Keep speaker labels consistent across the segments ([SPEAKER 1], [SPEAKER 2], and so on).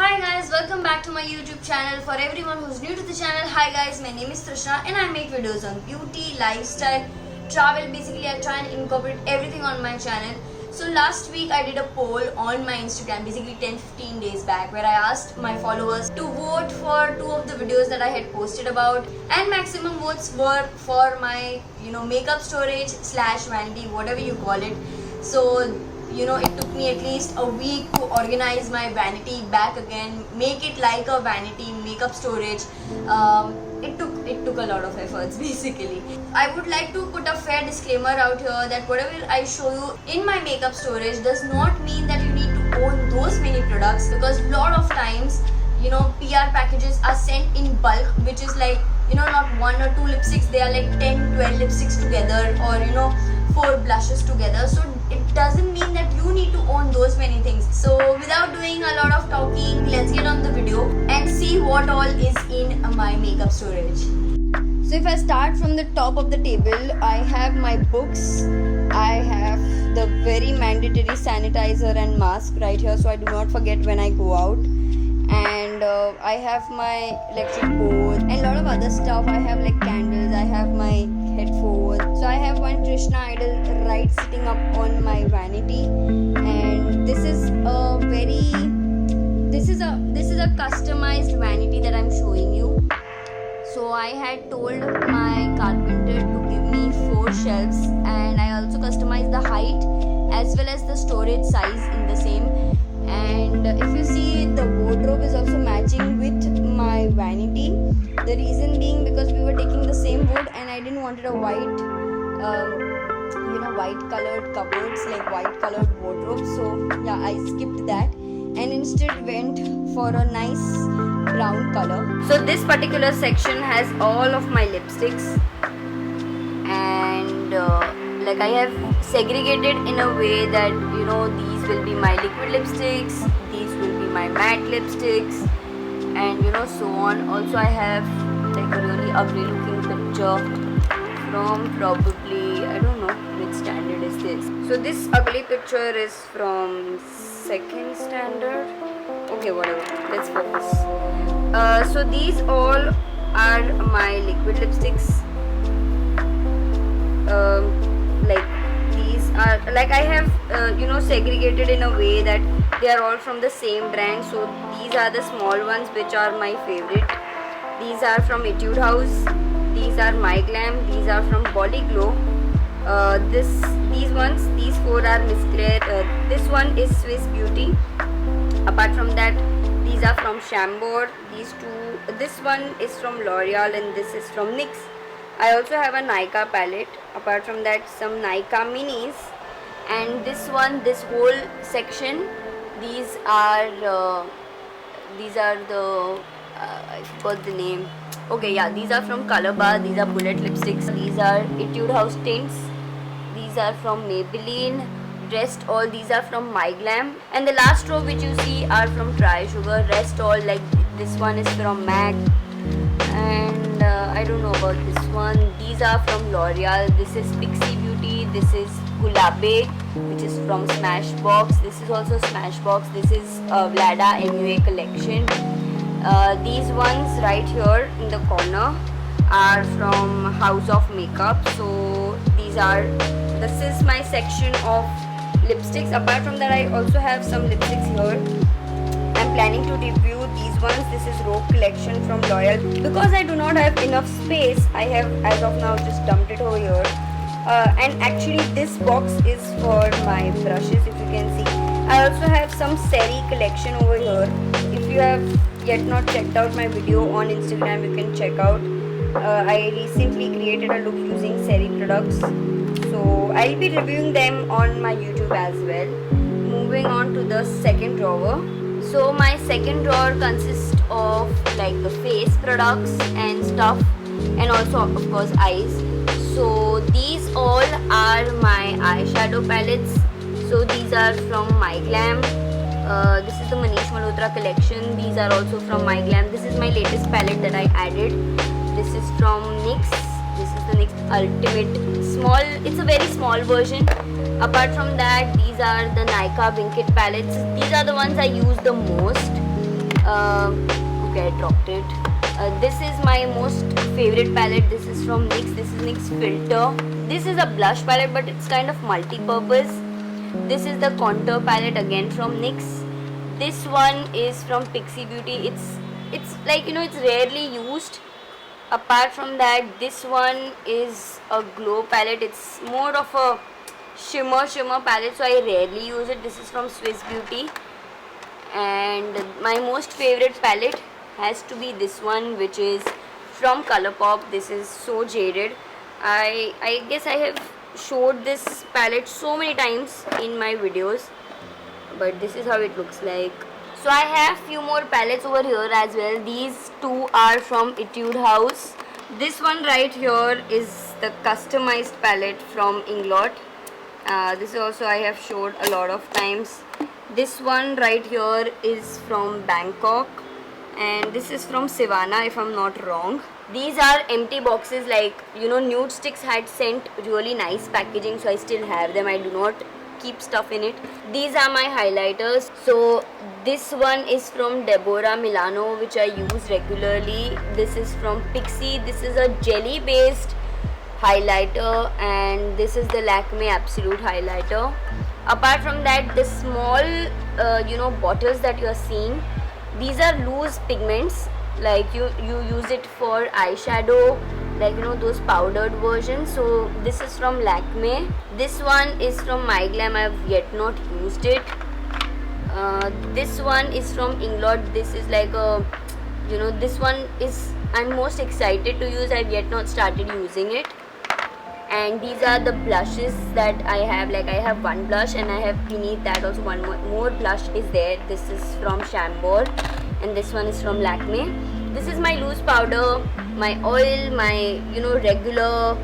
[SPEAKER 1] Hi guys, welcome back to my YouTube channel. For everyone who's new to the channel, hi guys, my name is Trishna and I make videos on beauty, lifestyle, travel. Basically, I try and incorporate everything on my channel. So last week I did a poll on my Instagram, basically 10-15 days back, where I asked my followers to vote for two of the videos that I had posted about, and maximum votes were for my makeup storage slash vanity, whatever you call it. So it took me at least a week to organize my vanity back again, make it like a vanity makeup storage. It took a lot of efforts basically. I would like to put a fair disclaimer out here that whatever I show you in my makeup storage does not mean that you need to own those many products, because a lot of times PR packages are sent in bulk, which is like not one or two lipsticks, they are like 10-12 lipsticks together, or 4 blushes together. So it doesn't mean that you need to own those many things. So without doing a lot of talking, let's get on the video and see what all is in my makeup storage. So if I start from the top of the table, I have my books, I have the very mandatory sanitizer and mask right here so I do not forget when I go out, and I have my electric board and a lot of other stuff. I have like candles, I have my headphones. So I have one Trishna Idol right sitting up on my vanity, and this is a customized vanity that I'm showing you. So I had told my carpenter to give me 4 shelves, and I also customized the height as well as the storage size in the same. And if you see, the wardrobe is also matching with my vanity. The reason being because we were taking the same wood and I didn't wanted a white white colored cupboards, like white colored wardrobe. So yeah, I skipped that and instead went for a nice brown color. So this particular section has all of my lipsticks, and like I have segregated in a way that these will be my liquid lipsticks, these will be my matte lipsticks, and so on. Also I have like a really ugly looking picture from probably, I don't know which standard is this. So this ugly picture is from 2nd standard. Okay, whatever, let's focus. So these all are my liquid lipsticks. Like I have segregated in a way that they are all from the same brand. So these are the small ones which are my favorite. These are from Etude House, these are My Glam, these are from Body Glow. These 4 are Miss Claire. This one is Swiss Beauty. Apart from that, these are from Chambord. This one is from L'Oreal and this is from NYX. I also have a Nykaa palette. Apart from that, some Nykaa minis. And this whole section, these are the I forgot the name. Okay, yeah, these are from Color Bar. These are bullet lipsticks. These are Etude House tints. These are from Maybelline. Rest all these are from My Glam. And the last row which you see are from Try Sugar. Rest all, like this one is from MAC. And I don't know about this one. These are from L'Oreal. This is Pixie Beauty. This is Gulabe, which is from Smashbox. This is also Smashbox. This is Vlada MUA collection. These ones right here in the corner are from House of Makeup. So this is my section of lipsticks. Apart from that, I also have some lipsticks here. I'm planning to review these ones. This is Rogue collection from L'Oreal. Because I do not have enough space, I have as of now just dumped it over here. And actually this box is for my brushes, if you can see. I also have some Seri collection over here. If you have yet not checked out my video on Instagram, you can check out. I recently created a look using Seri products, so I'll be reviewing them on my YouTube as well. Moving on to the second drawer. So my second drawer consists of like the face products and stuff, and also of course eyes. So these all are my eyeshadow palettes. So these are from My Glam. This is the Manish Malhotra collection. These are also from My Glam. This is my latest palette that I added. This is from NYX. This is the NYX Ultimate Small. It's a very small version. Apart from that, these are the Nykaa Wink It palettes. These are the ones I use the most. Okay, I dropped it. This is my most favorite palette. This is from NYX. This is NYX Filter. This is a blush palette, but it's kind of multi-purpose. This is the contour palette again from NYX. This one is from Pixi Beauty. It's like, you know, it's rarely used. Apart from that, this one is a glow palette. It's more of a shimmer palette, so I rarely use it. This is from Swiss Beauty. And my most favorite palette has to be this one, which is from Colourpop. This is So Jaded. I guess I have showed this palette so many times in my videos, but this is how it looks like. So I have few more palettes over here as well. These two are from Etude House. This one right here is the customized palette from Inglot. This also I have showed a lot of times. This one right here is from Bangkok, and this is from Sivana if I'm not wrong. These are empty boxes, like, you know, Nude Sticks had sent really nice packaging, so I still have them. I do not keep stuff in it. These are my highlighters. So this one is from Deborah Milano, which I use regularly. This is from Pixi. This is a jelly based highlighter, and this is the Lakme Absolute highlighter. Apart from that, the small you know, bottles that you are seeing, these are loose pigments. Like you use it for eyeshadow, like, you know, those powdered versions. So this is from Lakme. This one is from My Glam. I have yet not used it. This one is from Inglot. This is like a, you know, this one is I'm most excited to use. I've yet not started using it. And these are the blushes that I have. Like, I have one blush, and I have beneath that also one more blush is there. This is from Chambord, and this one is from Lakme. This is my loose powder, my oil, my, you know, regular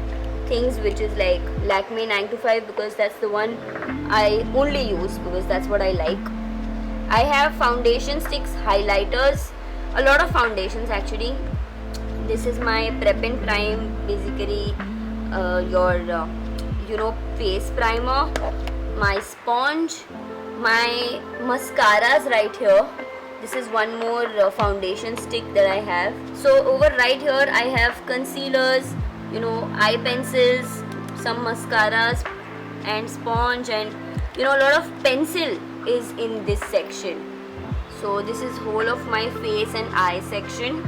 [SPEAKER 1] things, which is like Lakme 925, because that's the one I only use, because that's what I like. I have foundation sticks, highlighters, a lot of foundations actually. This is my Prep and Prime, basically your you know, face primer, my sponge, my mascaras right here. This is one more foundation stick that I have. So over right here I have concealers, you know, eye pencils, some mascaras and sponge, and, you know, a lot of pencil is in this section. So this is whole of my face and eye section,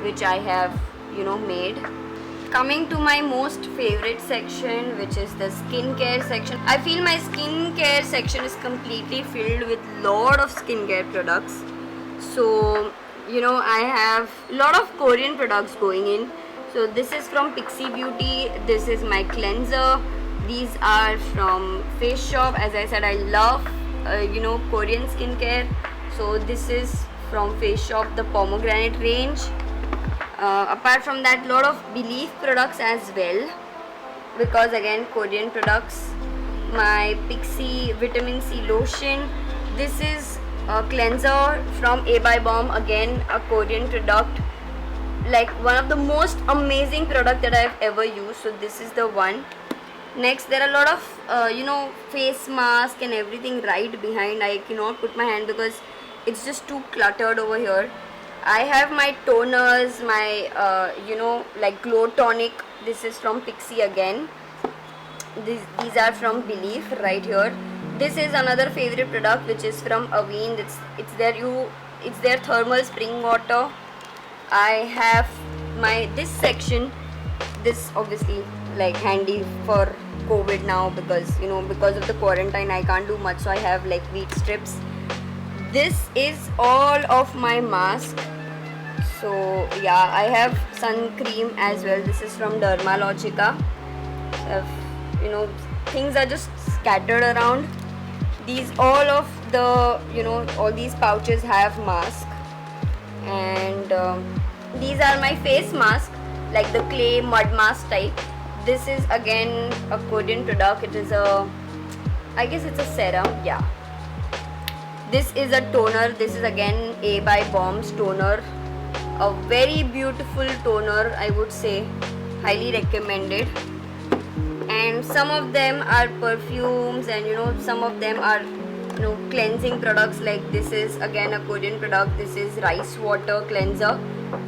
[SPEAKER 1] which I have, you know, made. Coming to my most favorite section, which is the skincare section. I feel my skincare section is completely filled with lot of skincare products. So, you know, I have a lot of Korean products going in. So this is from Pixi Beauty. This is my cleanser. These are from Face Shop. As I said, I love you know, Korean skincare. So this is from Face Shop, the pomegranate range. Apart from that, lot of Belief products as well, because again, Korean products. My Pixi Vitamin C lotion. This is a cleanser from A by Balm, again a Korean product, like one of the most amazing product that I have ever used. So this is the one. Next, there are a lot of you know, face mask and everything right behind. I cannot put my hand because it's just too cluttered over here. I have my toners, my you know, like Glow Tonic. This is from Pixi again. These are from Belief right here. This is another favorite product, which is from Aveen. It's their thermal spring water. I have my this section. This obviously like handy for COVID now, because, you know, because of the quarantine I can't do much, so I have like wheat strips. This is all of my mask. So yeah, I have sun cream as well. This is from Dermalogica. You know, things are just scattered around. These, all of the, you know, all these pouches have mask, and these are my face mask, like the clay mud mask type. This is again a Korean product. It is a, I guess it's a serum, yeah. This is a toner. This is again A by Balm's toner. A very beautiful toner, I would say. Highly recommended. And some of them are perfumes, and, you know, some of them are cleansing products. Like this is again a Korean product. This is rice water cleanser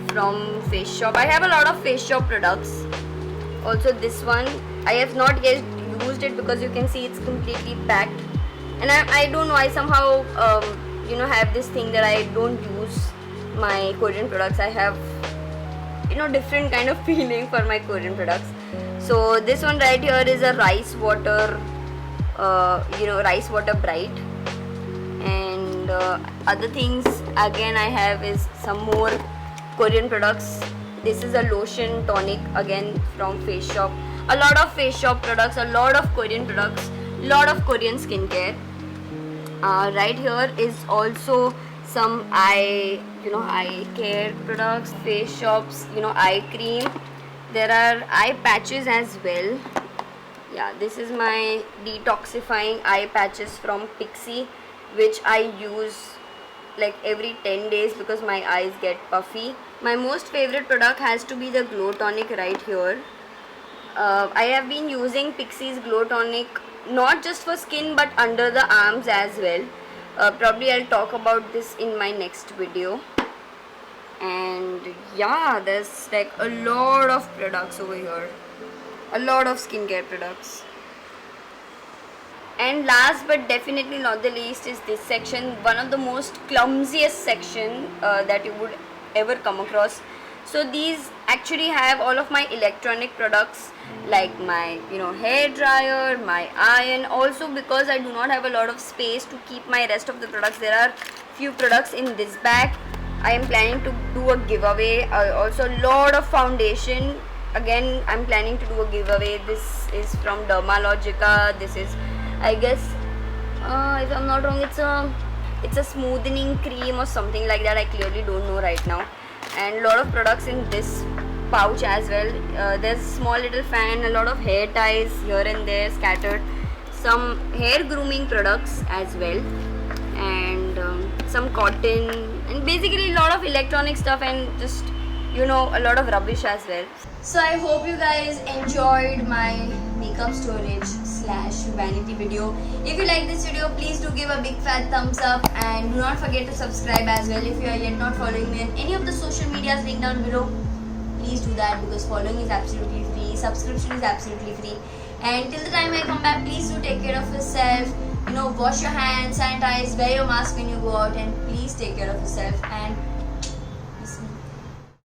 [SPEAKER 1] from Face Shop. I have a lot of Face Shop products. Also this one I have not yet used it because you can see it's completely packed, and I don't know, I somehow have this thing that I don't use my Korean products. I have different kind of feeling for my Korean products. So this one right here is a rice water rice water bright. And other things again I have is some more Korean products. This is a lotion tonic again from Face Shop. A lot of Face Shop products, a lot of Korean products, lot of Korean skincare. Right here is also some eye care products, Face Shop's eye cream. There are eye patches as well. Yeah, this is my detoxifying eye patches from Pixi, which I use like every 10 days because my eyes get puffy. My most favorite product has to be the Glow Tonic right here. I have been using Pixi's Glow Tonic not just for skin but under the arms as well. Probably I'll talk about this in my next video. And yeah, there's like a lot of products over here, a lot of skincare products. And last but definitely not the least is this section, one of the most clumsiest section that you would ever come across. So these actually have all of my electronic products, like my hair dryer, my iron. Also because I do not have a lot of space to keep my rest of the products, there are few products in this bag. I am planning to do a giveaway. Also a lot of foundation. Again, I'm planning to do a giveaway. This is from Dermalogica. This is, I guess, if I'm not wrong, it's a smoothening cream or something like that. I clearly don't know right now. And a lot of products in this pouch as well. There's a small little fan, a lot of hair ties here and there scattered, some hair grooming products as well, and some cotton, and basically a lot of electronic stuff, and just a lot of rubbish as well. So I hope you guys enjoyed my makeup storage / vanity video. If you like this video, please do give a big fat thumbs up, and do not forget to subscribe as well. If you are yet not following me on any of the social medias linked down below, please do that, because following is absolutely free, subscription is absolutely free. And till the time I come back, please do take care of yourself. Wash your hands, sanitize, wear your mask when you go out, and please take care of yourself. And